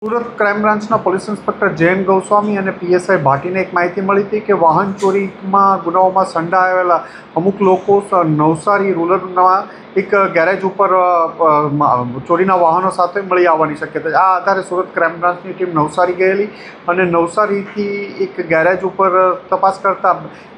Surat crime બ્રાન્ચના police inspector Jayant Goswami અને PSI ભાટીને એક માહિતી મળી હતી કે વાહન ચોરીમાં ગુનાઓમાં સંડોવાયેલા અમુક લોકો નવસારી રૂરલના એક ગેરેજ ઉપર ચોરીના વાહનો સાથે મળી આવવાની શક્યતા છે। આ આધારે સુરત ક્રાઇમ બ્રાન્ચની ટીમ નવસારી ગયેલી અને નવસારીથી એક ગેરેજ ઉપર તપાસ કરતા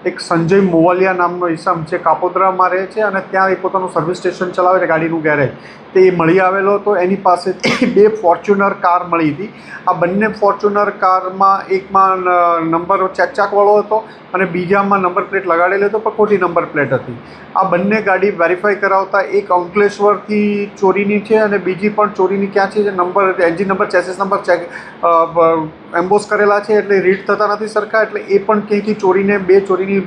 એક સંજય મોવલિયા નામનો ઈસમ જે કાપોદ્રામાં રહે છે અને ત્યાં એ પોતાનું સર્વિસ સ્ટેશન ચલાવે છે ગાડીનું ગેરેજ તે મળી આવેલો હતો। એની પાસેથી 2 ફોર્ચ્યુનર કાર મળી હતી। આ બંને ફોર્ચ્યુનર કારમાં એકમાં નંબર ચેકવાળો હતો અને બીજામાં નંબર પ્લેટ લગાડેલી હતો પણ ખોટી નંબર પ્લેટ હતી। આ બંને ગાડી વેરીફાઈ કરાવતા એક અંકલેશ્વરથી ચોરીની છે અને બીજી પણ ચોરીની ક્યાં છે જે number engine number chassis number check emboss કરેલા છે એટલે રીડ થતા નથી સરખા, એટલે એ પણ ક્યાંયથી ચોરીને 2 ચોરીની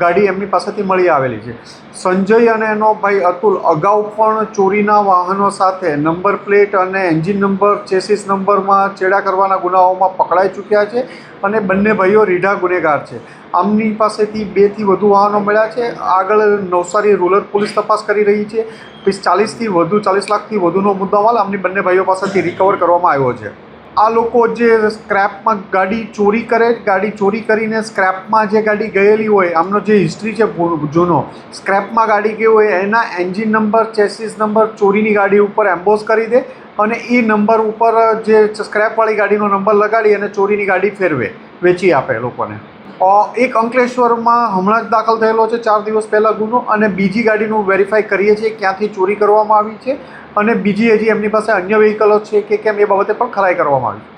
ગાડી એમની પાસેથી મળી આવેલી છે। સંજય અને એનો ભાઈ અતુલ અગાઉ પણ ચોરીના વાહનો સાથે નંબર પ્લેટ અને એન્જિન નંબર ચેસિસ નંબરમાં ચેડા કરવાના ગુનાઓમાં પકડાઈ ચૂક્યા છે અને બંને ભાઈઓ રીઢા ગુનેગાર છે। આમની પાસેથી 2 થી વધુ વાહનો મળ્યા છે। આગળ નવસારી રૂરલ પોલીસ તપાસ કરી રહી છે। 40 લાખથી વધુનો મુદ્દામાલ આમની બંને ભાઈઓ પાસેથી રિકવર કરવામાં આવ્યો છે। આ લોકો જે સ્ક્રેપમાં ગાડી ચોરી કરે, ગાડી ચોરી કરીને સ્ક્રેપમાં જે ગાડી ગયેલી હોય, આમનો જે હિસ્ટ્રી છે જૂનો સ્ક્રેપમાં ગાડી ગઈ હોય એના એન્જિન નંબર ચેસિસ નંબર ચોરીની ગાડી ઉપર એમ્બોસ કરી દે અને એ નંબર ઉપર જે સ્ક્રેપવાળી ગાડીનો નંબર લગાડી અને ચોરીની ગાડી ફેરવે, વેચી આપે લોકોને। એક અંકલેશ્વરમાં હમણાં જ દાખલ થયેલો છે 4 દિવસ પહેલાં ગુનો અને બીજી ગાડીનું વેરીફાઈ કરીએ છીએ ક્યાંથી ચોરી કરવામાં આવી છે અને બીજી હજી એમની પાસે અન્ય વ્હીકલો છે કે કેમ એ બાબતે પણ ખરાઈ કરવામાં આવી છે।